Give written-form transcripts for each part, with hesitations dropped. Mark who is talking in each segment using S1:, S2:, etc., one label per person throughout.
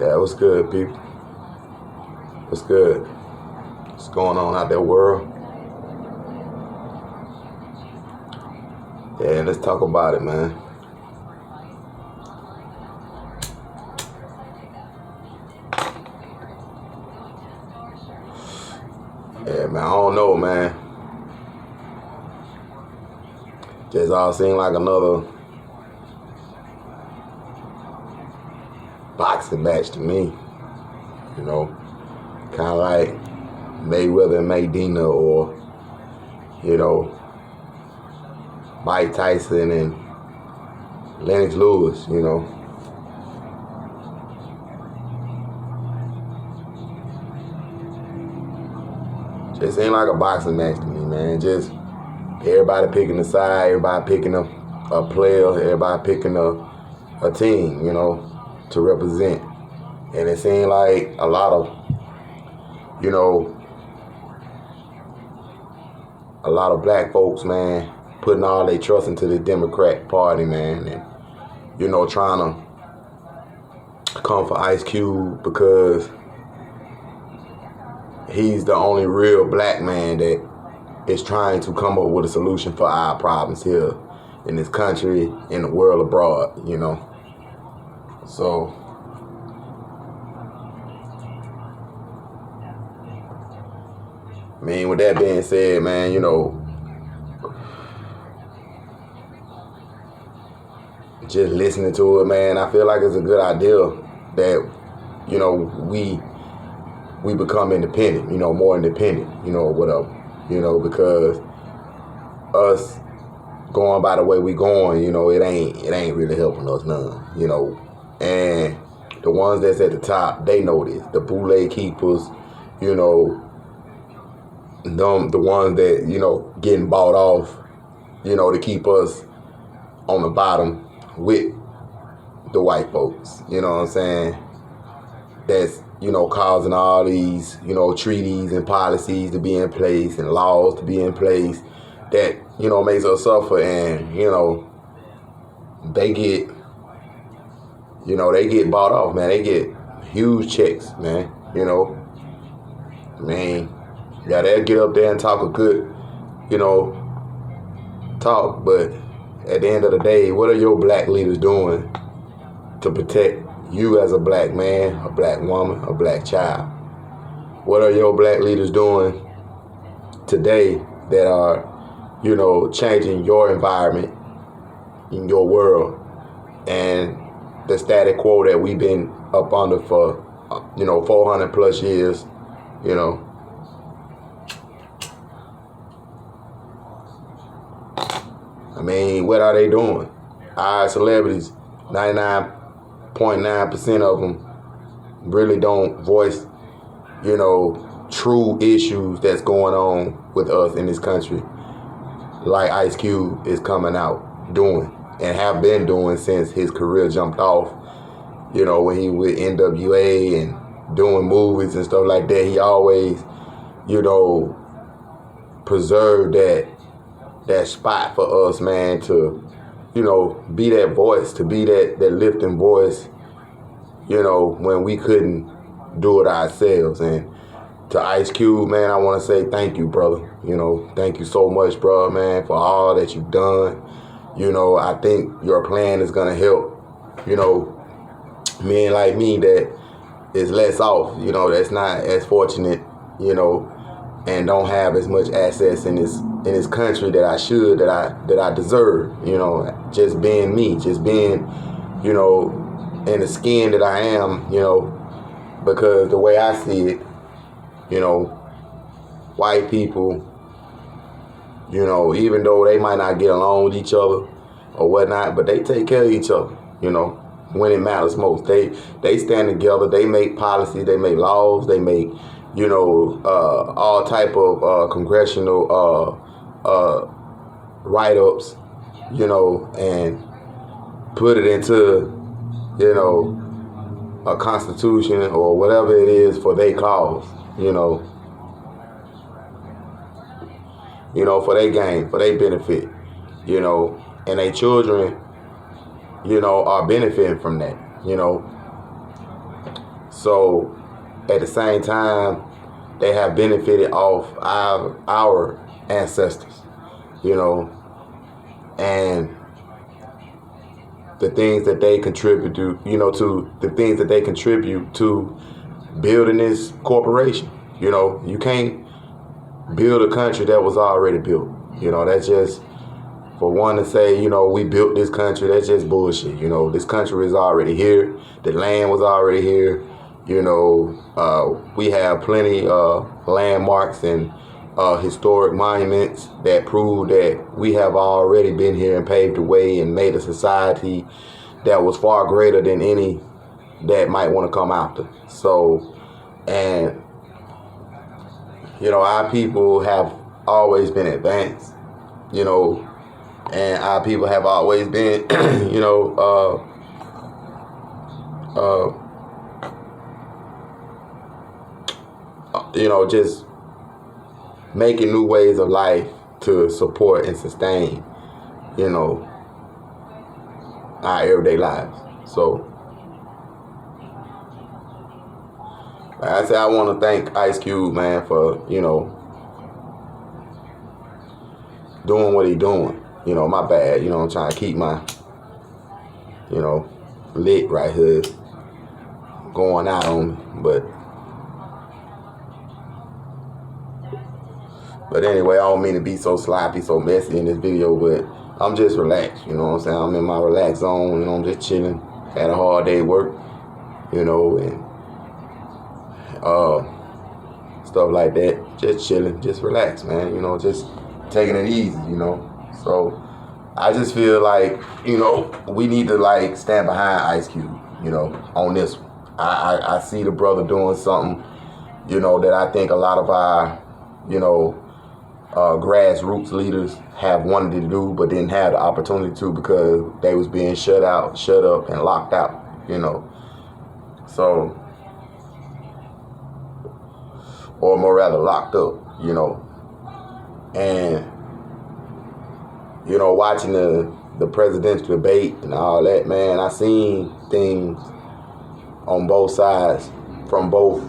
S1: Yeah, what's good, people? What's good? What's going on out there, world? Yeah, let's talk about it, man. Yeah, man, I don't know, man. Just all seemed like another boxing match to me. You know, kind of like Mayweather and Maydena, or Mike Tyson and Lennox Lewis. Just seemed like a boxing match to me, man. Just everybody picking a side, everybody picking a player, everybody picking a team, to represent. And it seemed like a lot of, black folks, man, putting all their trust into the Democrat Party, man, and, trying to come for Ice Cube because he's the only real black man that is trying to come up with a solution for our problems here in this country, in the world abroad, So, I mean, with that being said, man, just listening to it, man, I feel like it's a good idea that, we become independent, more independent, whatever, because us going by the way we going, it ain't really helping us none, and the ones that's at the top, they know this. The boule keepers, the ones that, getting bought off, to keep us on the bottom with the white folks, you know what I'm saying? That's, causing all these, treaties and policies to be in place and laws to be in place that, makes us suffer. And, they get, they get bought off, man. They get huge checks, man, I mean, yeah, they'll get up there and talk a good, talk, but at the end of the day, what are your black leaders doing to protect you as a black man, a black woman, a black child? What are your black leaders doing today that are, changing your environment in your world and the status quo that we've been up under for, 400 plus years, I mean, what are they doing? Our celebrities, 99.9% of them really don't voice, true issues that's going on with us in this country, like Ice Cube is coming out doing and have been doing since his career jumped off, when he with NWA and doing movies and stuff like that. He always, preserved that spot for us, man, to, be that voice, to be that lifting voice, when we couldn't do it ourselves. And to Ice Cube, man, I want to say thank you, brother. Thank you so much, bro, man, for all that you've done. I think your plan is going to help, men like me that is less off, that's not as fortunate, and don't have as much access in this country that I should, that I deserve, just being me, just being, in the skin that I am, because the way I see it, white people, even though they might not get along with each other or whatnot, but they take care of each other, when it matters most. They stand together, they make policies, they make laws, they make, all type of congressional write-ups, and put it into, a constitution or whatever it is for their cause, for their gain, for their benefit, and their children, are benefiting from that, So at the same time, they have benefited off our ancestors, you know, and the things that they contribute to, to the things that they contribute to building this corporation. You can't build a country that was already built. That's just, for one to say, we built this country, that's just bullshit. This country is already here. The land was already here. We have plenty of landmarks and historic monuments that prove that we have already been here and paved the way and made a society that was far greater than any that might want to come after. So, and, our people have always been advanced, and our people have always been, just making new ways of life to support and sustain, our everyday lives. So, like I said, I want to thank Ice Cube, man, for, doing what he doing. My bad. I'm trying to keep my, lit right here going out on me. But anyway, I don't mean to be so sloppy, so messy in this video, but I'm just relaxed, you know what I'm saying? I'm in my relaxed zone, I'm just chilling. Had a hard day at work, and stuff like that. Just chilling, just relax, man, just taking it easy, So I just feel like, we need to stand behind Ice Cube, on this one. I see the brother doing something, that I think a lot of our, grassroots leaders have wanted to do but didn't have the opportunity to because they was being shut up and locked out, So, or more rather locked up, and watching the presidential debate and all that, man, I seen things on both sides from both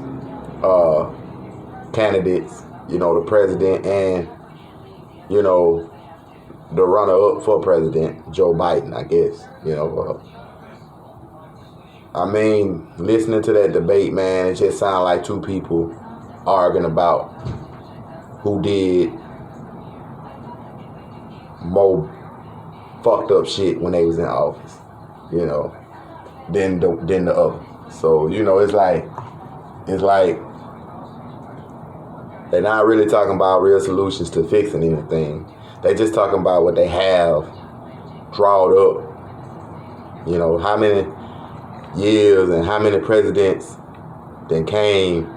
S1: candidates, the president and, the runner-up for president, Joe Biden, I guess, listening to that debate, man, it just sounded like two people arguing about who did more fucked up shit when they was in office, than the other. So, it's like they're not really talking about real solutions to fixing anything. They just talking about what they have drawed up. How many years and how many presidents then came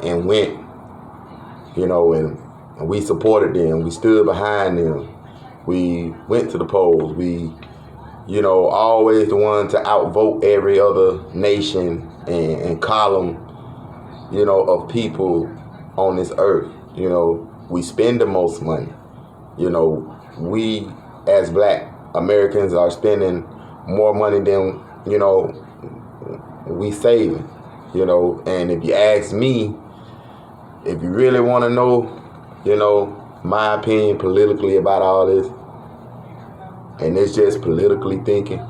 S1: and went, and we supported them. We stood behind them. We went to the polls. We, always the one to outvote every other nation and column, of people on this earth. We spend the most money. We as Black Americans are spending more money than, we saving, and if you ask me, if you really want to know, my opinion politically about all this, and it's just politically thinking,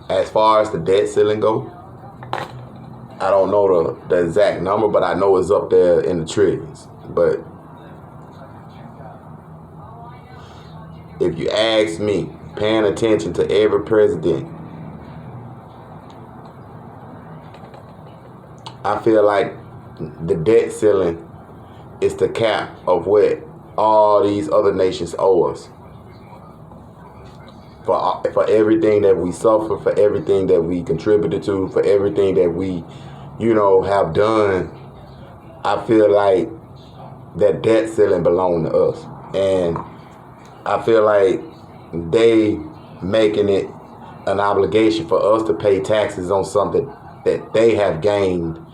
S1: as far as the debt ceiling go, I don't know the exact number, but I know it's up there in the trillions. But if you ask me, paying attention to every president, I feel like the debt ceiling is the cap of what all these other nations owe us. For everything that we suffer, for everything that we contributed to, for everything that we, have done, I feel like that debt ceiling belongs to us. And I feel like they making it an obligation for us to pay taxes on something that they have gained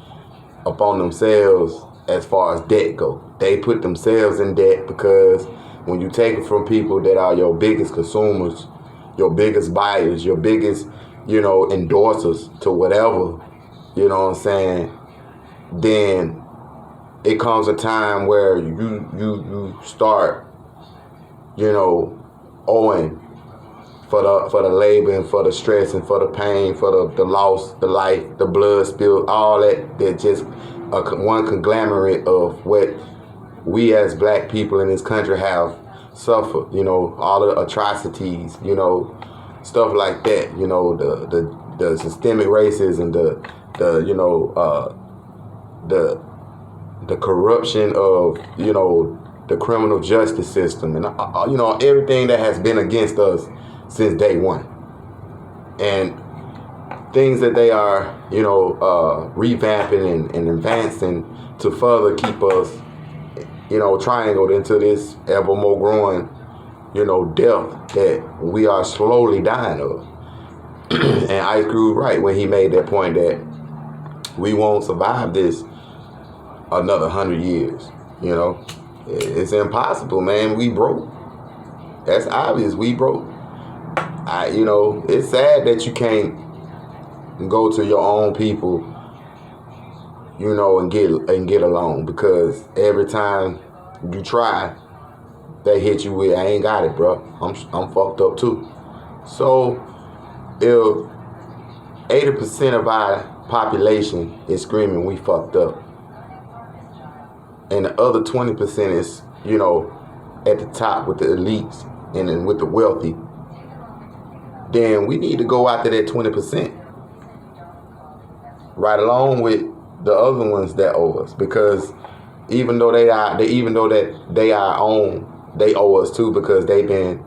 S1: upon themselves as far as debt go. They put themselves in debt because when you take it from people that are your biggest consumers, your biggest buyers, your biggest, endorsers to whatever, you know what I'm saying, then it comes a time where you start, owing for the labor and for the stress and for the pain, for the loss, the life, the blood spill, all that just one conglomerate of what we as black people in this country have suffered, all the atrocities, stuff like that, the systemic racism, the corruption of, the criminal justice system, and everything that has been against us since day one, and things that they are, revamping and advancing to further keep us, triangled into this ever more growing, death that we are slowly dying of. And Ice Cube right when he made that point that we won't survive this another 100 years. It's impossible, man. We broke. That's obvious. We broke. It's sad that you can't go to your own people, and get along, because every time you try, they hit you with, I ain't got it, bro. I'm fucked up too. So if 80% of our population is screaming we fucked up, and the other 20% is, at the top with the elites and then with the wealthy, then we need to go after that 20%, right along with the other ones that owe us, because even though they owe us too, because they've been,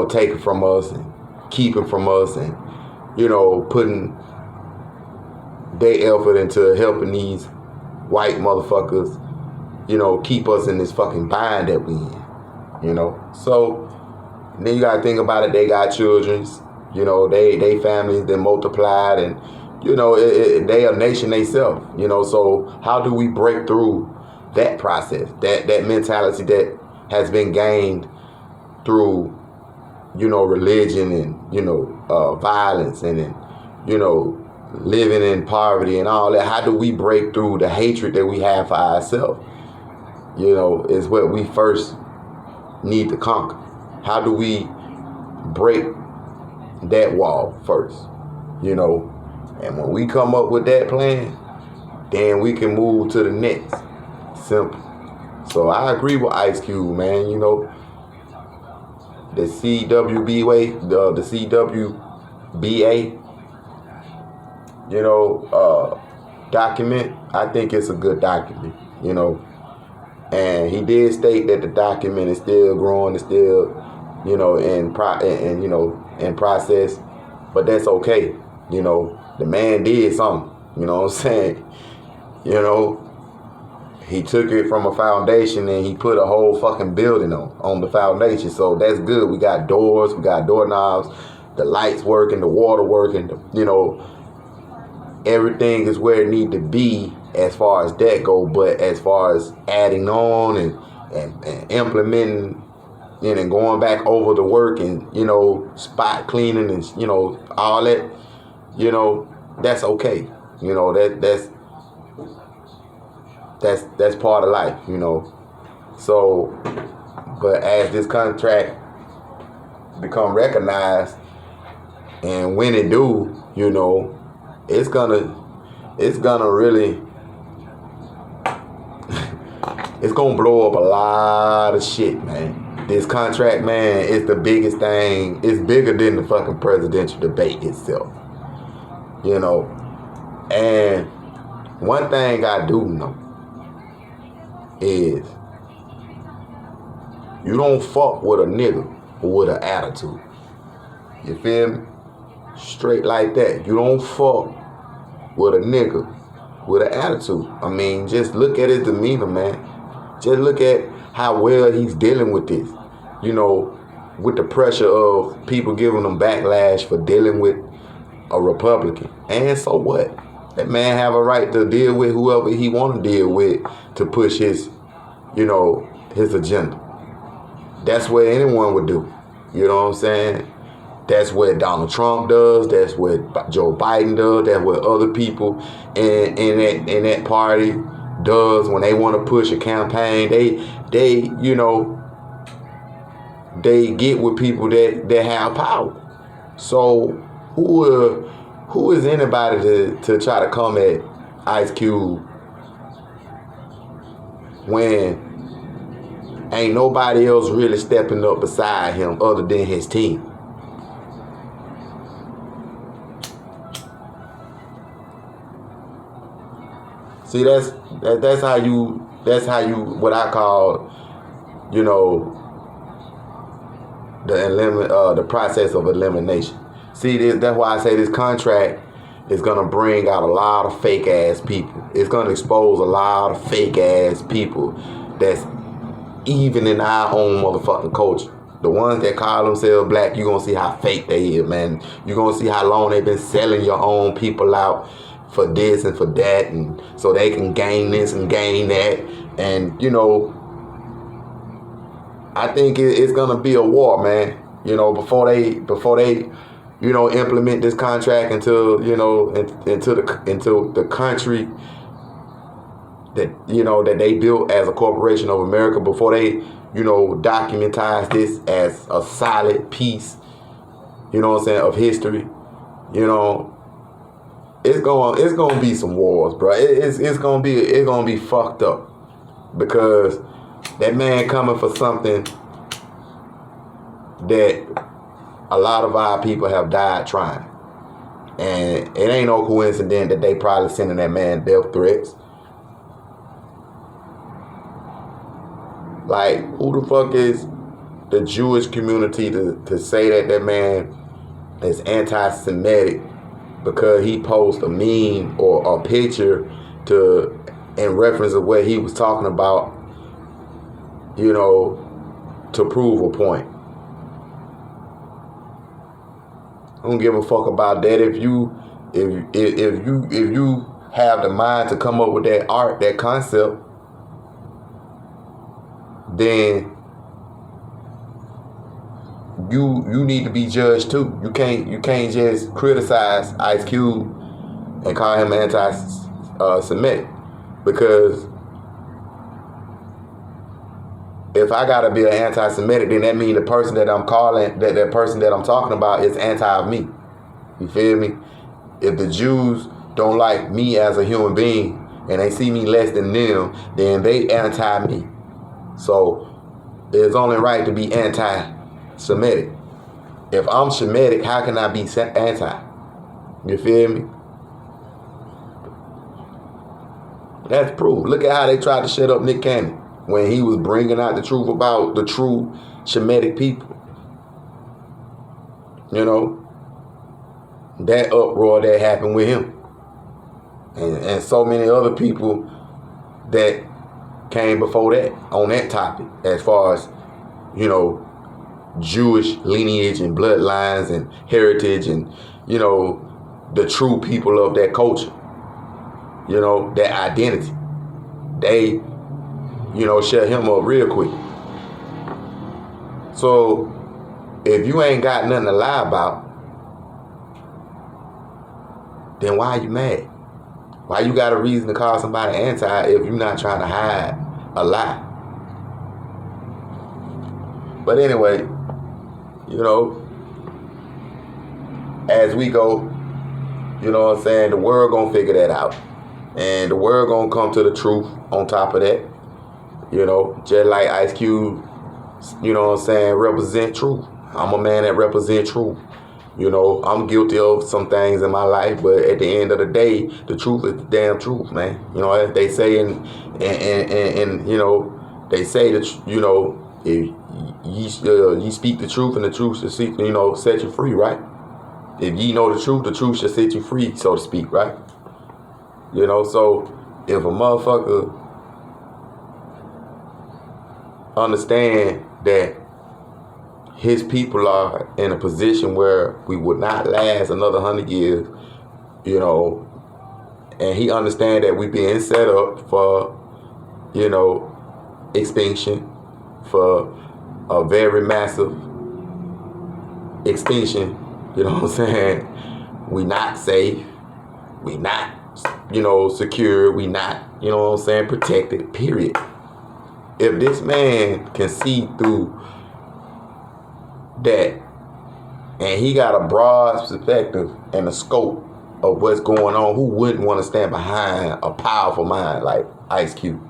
S1: taken from us and keeping from us and, putting their effort into helping these white motherfuckers, keep us in this fucking bind that we in, So then you gotta think about it, they got childrens, they families, they multiplied, and, they a nation themselves, so how do we break through that process, that mentality that has been gained through, religion and, violence and, living in poverty and all that? How do we break through the hatred that we have for ourselves? Is what we first need to conquer. How do we break that wall first? And when we come up with that plan, then we can move to the next. Simple. So I agree with Ice Cube, man. The CWBA, the CWBA, document, I think it's a good document, And he did state that the document is still growing, it's still, in process, but that's okay. The man did something, what I'm saying? He took it from a foundation and he put a whole fucking building on the foundation. So that's good. We got doors, we got doorknobs, the lights working, the water working, everything is where it need to be as far as that go. But as far as adding on and implementing and going back over the work and, spot cleaning and, all that, that's okay. That's part of life, So, but as this contract become recognized, and when it do, it's gonna really, it's gonna blow up a lot of shit, man. This contract, man, is the biggest thing. It's bigger than the fucking presidential debate itself, And one thing I do know is you don't fuck with a nigga with an attitude. You feel me? Straight like that. You don't fuck with a nigga with an attitude. I mean, just look at his demeanor, man. Just look at how well he's dealing with this. With the pressure of people giving him backlash for dealing with a Republican. And so what? That man have a right to deal with whoever he want to deal with to push his, his agenda. That's what anyone would do. You know what I'm saying? That's what Donald Trump does. That's what Joe Biden does. That's what other people in that party does when they want to push a campaign. They you know, they get with people that have power. So who is anybody to try to come at Ice Cube when ain't nobody else really stepping up beside him other than his team? See, that's how you what I call, you know, the process of elimination. See, that's why I say this contract is gonna bring out a lot of fake ass people. It's gonna expose a lot of fake ass people that's even in our own motherfucking culture. The ones that call themselves black, you're gonna see how fake they is, man. You're gonna see how long they've been selling your own people out for this and for that, and so they can gain this and gain that. And you know, I think it's gonna be a war, man. You know, before they you know, implement this contract into, you know, into the country that, you know, that they built as a corporation of America, before they, you know, documentize this as a solid piece, you know what I'm saying, of history. You know, it's gonna be some wars, bro. It's gonna be fucked up, because that man coming for something that a lot of our people have died trying. And it ain't no coincidence that they probably sending that man death threats. Like, who the fuck is the Jewish community to say that man is anti-Semitic because he posts a meme or a picture in reference of what he was talking about, you know, to prove a point? I don't give a fuck about that. If you have the mind to come up with that art, that concept, then you need to be judged too. You can't just criticize Ice Cube and call him anti-Semitic, because if I gotta be an anti-Semitic, then that means the person that I'm calling, that person that I'm talking about, is anti of me. You feel me? If the Jews don't like me as a human being and they see me less than them, then they anti me. So it's only right to be anti-Semitic. If I'm Semitic, how can I be anti? You feel me? That's proof. Look at how they tried to shut up Nick Cannon when he was bringing out the truth about the true Shemitic people. You know, that uproar that happened with him. And so many other people that came before that on that topic, as far as, you know, Jewish lineage and bloodlines and heritage and, you know, the true people of that culture, you know, that identity. They, you know, shut him up real quick. So if you ain't got nothing to lie about, then why are you mad? Why you got a reason to call somebody anti if you're not trying to hide a lie? But anyway, you know, as we go, you know what I'm saying, the world gonna figure that out. And the world gonna come to the truth on top of that. You know, just like Ice Cube, you know what I'm saying, represent truth. I'm a man that represent truth. You know, I'm guilty of some things in my life, but at the end of the day, the truth is the damn truth, man. You know, as they say, and you know, they say that, you know, if you speak the truth, and the truth should, you know, set you free, right? If you know the truth should set you free, so to speak, right? You know, so if a motherfucker understand that his people are in a position where we would not last another 100 years, you know, and he understand that we being set up for, you know, extinction, for a very massive extinction. You know what I'm saying? We not safe. We not, secure. We not, protected, period. If this man can see through that, and he got a broad perspective and a scope of what's going on, who wouldn't want to stand behind a powerful mind like Ice Cube?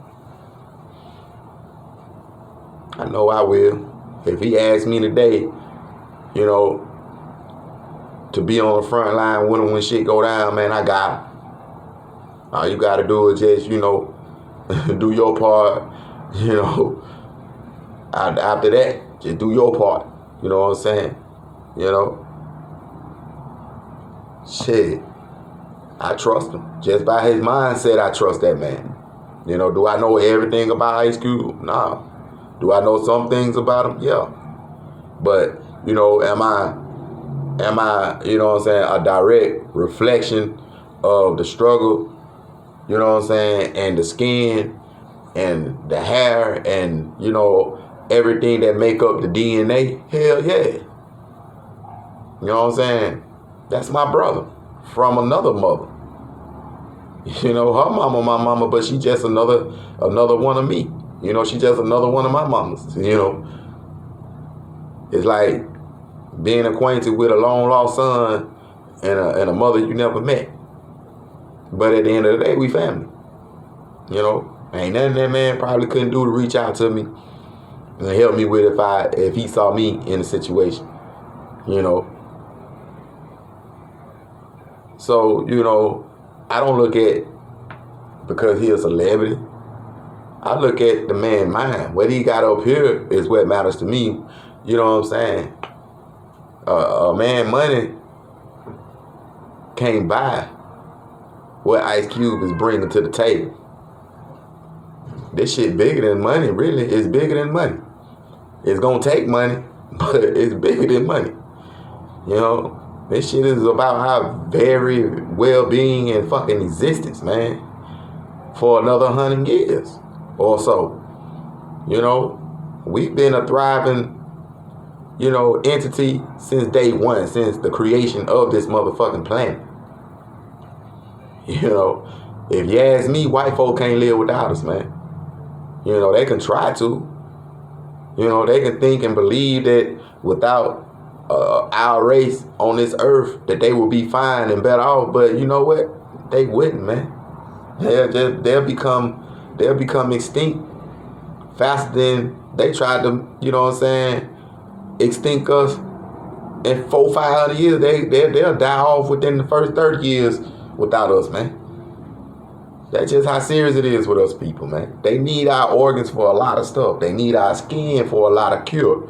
S1: I know I will. If he asked me today, to be on the front line with him when shit go down, man, I got him. All you gotta do is just, do your part, After that, just do your part. You know what I'm saying? Shit. I trust him. Just by his mindset, I trust that man. Do I know everything about Ice Cube? Nah. Do I know some things about him? Yeah. But, am I, a direct reflection of the struggle, and the skin and the hair and, everything that make up the DNA? Hell yeah. You know what I'm saying? That's my brother from another mother. Her mama, my mama, but she just another one of me. She just another one of my mamas. It's like being acquainted with a long lost son and a mother you never met. But at the end of the day, we family. Ain't nothing that man probably couldn't do to reach out to me and help me with if he saw me in a situation. So, I don't look at because he a celebrity. I look at the man's mind. What he got up here is what matters to me. You know what I'm saying? A man money can't buy what Ice Cube is bringing to the table. This shit bigger than money, really. It's bigger than money. It's gonna take money, but it's bigger than money. This shit is about our very well-being and fucking existence, man, for another 100 years or so. We've been a thriving, entity since day one, since the creation of this motherfucking planet. If you ask me, white folk can't live without us, man. They can try to. They can think and believe that without our race on this earth that they will be fine and better off, but you know what? They wouldn't, man. They'll become extinct faster than they tried to, extinct us in 400-500 years. They'll die off within the first 30 years without us, man. That's just how serious it is with us people, man. They need our organs for a lot of stuff. They need our skin for a lot of cure.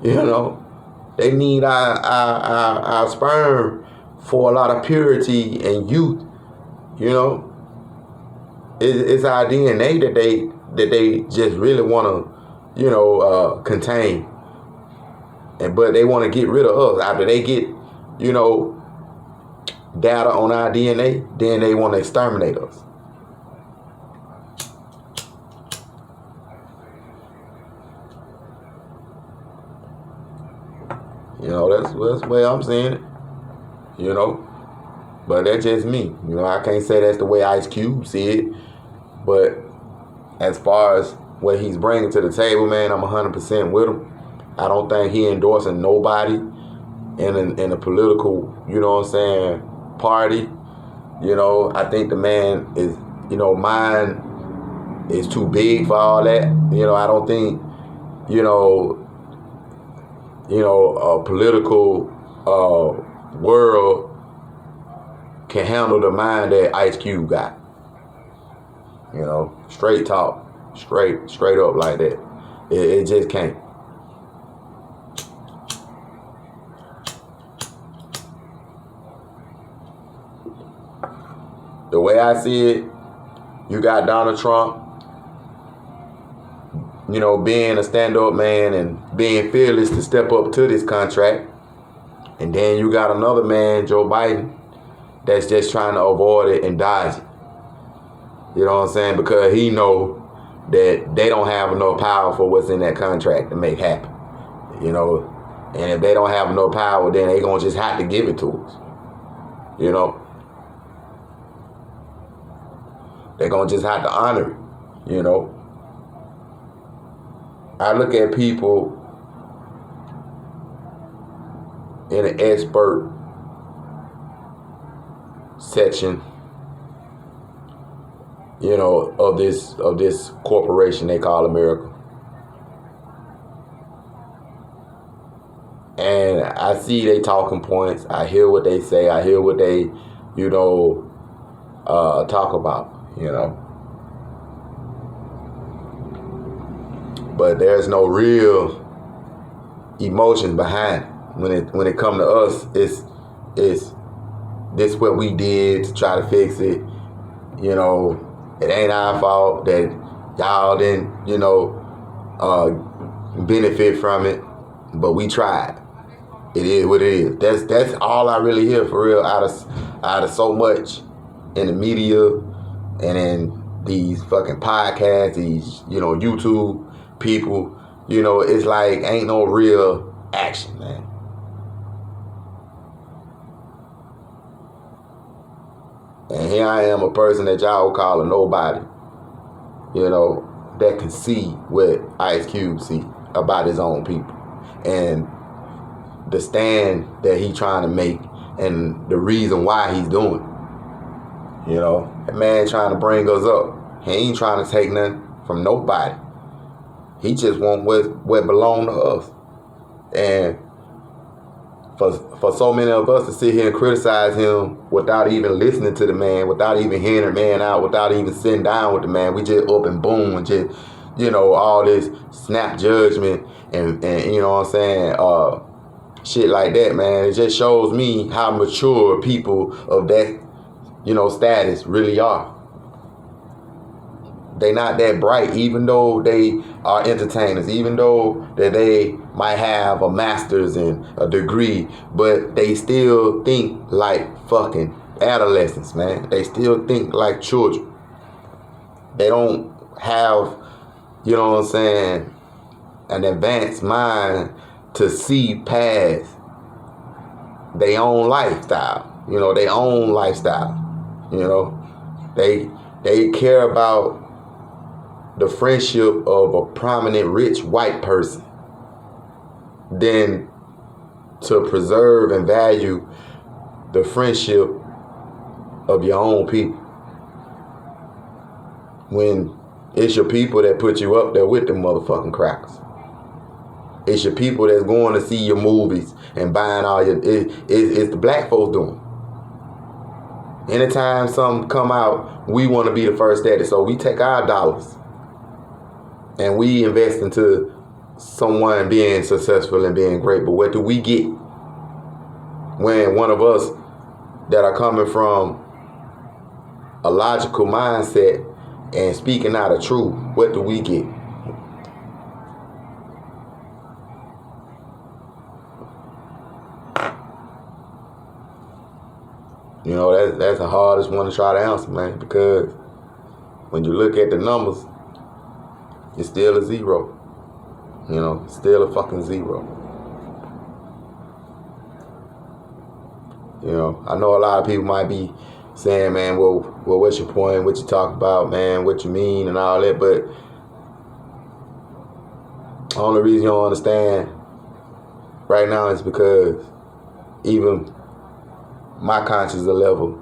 S1: They need our sperm for a lot of purity and youth. It's our DNA that they just really want to, contain. But they want to get rid of us. After they get, data on our DNA, then they want to exterminate us. That's the way I'm seeing it. But that's just me. I can't say that's the way Ice Cube see it. But as far as what he's bringing to the table, man, I'm 100% with him. I don't think he endorsing nobody in a political, party. I think the man is, mind is too big for all that. I don't think, a political world can handle the mind that Ice Cube got. Straight talk, straight up like that. It just can't. The way I see it, you got Donald Trump, being a stand-up man and being fearless to step up to this contract. And then you got another man, Joe Biden, that's just trying to avoid it and dodge it. You know what I'm saying? Because he know that they don't have enough power for what's in that contract to make happen. And if they don't have no power, then they gonna just have to give it to us. You know? They're gonna just have to honor it, you know? I look at people in an expert section, you know, of this corporation they call America. And I see they talking points. I hear what they say. I hear what they, you know, talk about, you know. But there's no real emotions behind it. When it come to us, it's this what we did to try to fix it. You know, it ain't our fault that y'all didn't, you know, benefit from it, but we tried. It is what it is. That's all I really hear for real out of so much in the media and in these fucking podcasts, these, you know, YouTube people. You know, it's like ain't no real action, man. And here I am, a person that y'all call a nobody, you know, that can see what Ice Cube see about his own people. And the stand that he trying to make and the reason why he's doing it. You know, that man trying to bring us up. He ain't trying to take nothing from nobody. He just want what belong to us. And for so many of us to sit here and criticize him without even listening to the man, without even hearing the man out, without even sitting down with the man, we just up and boom and just, you know, all this snap judgment and you know what I'm saying, shit like that, man. It just shows me how mature people of that, you know, status really are. They not that bright, even though they are entertainers, even though that they might have a master's and a degree, but they still think like fucking adolescents, man. They still think like children. They don't have, you know what I'm saying, an advanced mind to see past their own lifestyle, you know, their own lifestyle, you know. They care about the friendship of a prominent rich white person than to preserve and value the friendship of your own people. When it's your people that put you up there with them motherfucking crackers. It's your people that's going to see your movies and buying all your... It's the black folks doing. Anytime something come out, we want to be the first at it. So we take our dollars and we invest into someone being successful and being great. But what do we get when one of us that are coming from a logical mindset and speaking out of truth, what do we get? You know, that's the hardest one to try to answer, man, because when you look at the numbers, it's still a zero. You know, still a fucking zero. You know, I know a lot of people might be saying, man, well, what's your point? What you talk about, man? What you mean and all that, but the only reason you don't understand right now is because even my conscious level,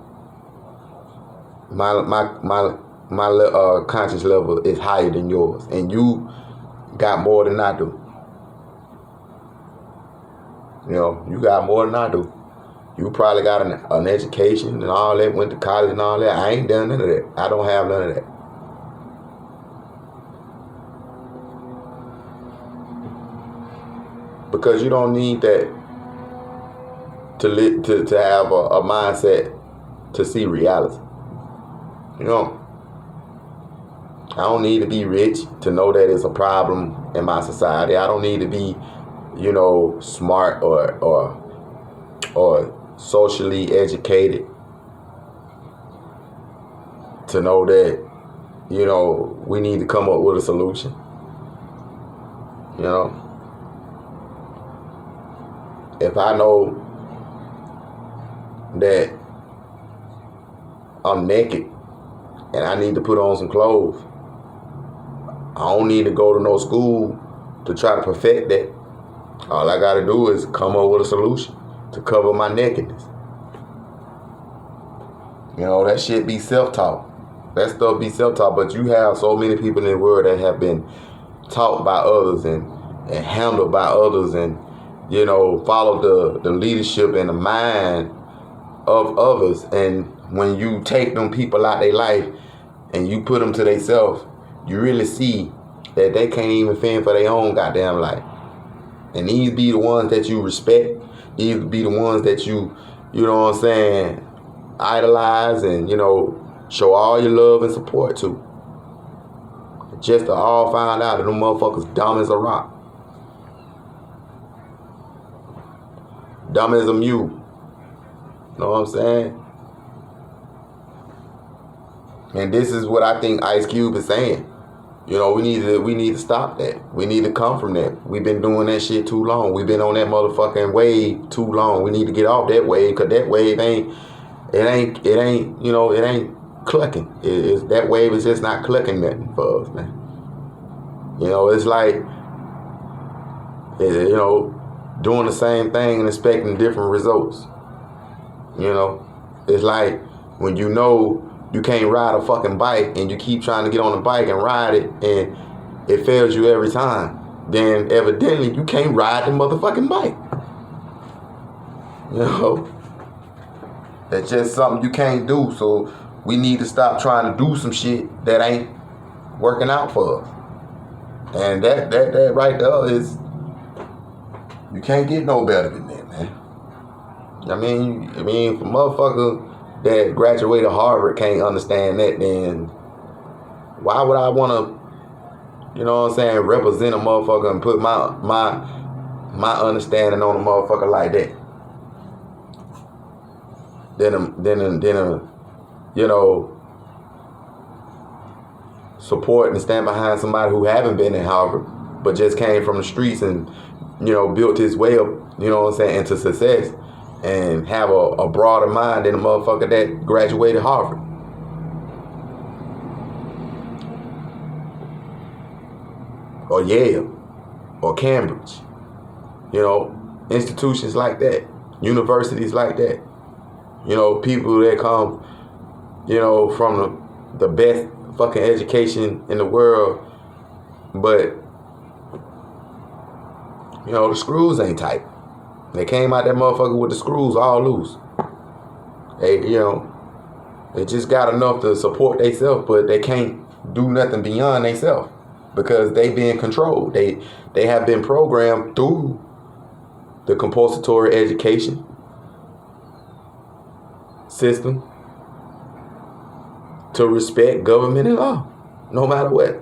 S1: my conscious level is higher than yours, and you got more than I do. You know, you got more than I do. You probably got an education and all that, went to college and all that. I ain't done none of that. I don't have none of that. Because you don't need that to have a mindset to see reality. You know, I don't need to be rich to know that it's a problem in my society. I don't need to be, you know, smart or socially educated to know that, you know, we need to come up with a solution. You know, if I know that I'm naked and I need to put on some clothes, I don't need to go to no school to try to perfect that. All I gotta do is come up with a solution to cover my nakedness. You know, that shit be self-taught. That stuff be self-taught, but you have so many people in the world that have been taught by others and handled by others and, you know, follow the leadership and the mind of others. And when you take them people out their life and you put them to themselves, you really see that they can't even fend for their own goddamn life. And these be the ones that you respect. These be the ones that you know what I'm saying, idolize and, you know, show all your love and support to. Just to all find out that them motherfuckers dumb as a rock. Dumb as a mule. Know what I'm saying? And this is what I think Ice Cube is saying. You know, we need to stop that. We need to come from that. We've been doing that shit too long. We've been on that motherfucking wave too long. We need to get off that wave, cause that wave ain't clucking. That wave is just not clucking nothing for us, man. You know, it's like, you know, doing the same thing and expecting different results. You know, it's like when you know you can't ride a fucking bike and you keep trying to get on the bike and ride it and it fails you every time, then evidently you can't ride the motherfucking bike. You know, it's just something you can't do. So we need to stop trying to do some shit that ain't working out for us. And that right there is, you can't get no better than that, man. I mean, if a motherfucker that graduated Harvard can't understand that, then why would I want to, you know what I'm saying, represent a motherfucker and put my understanding on a motherfucker like that? Then you know, support and stand behind somebody who haven't been in Harvard but just came from the streets and, you know, built his way up, you know what I'm saying, into success, and have a broader mind than a motherfucker that graduated Harvard. Or Yale. Or Cambridge. You know, institutions like that. Universities like that. You know, people that come, you know, from the best fucking education in the world, but, you know, the screws ain't tight. They came out that motherfucker with the screws all loose. They, you know, they just got enough to support themselves, but they can't do nothing beyond themselves because they being controlled. They have been programmed through the compulsory education system to respect government and law, no matter what.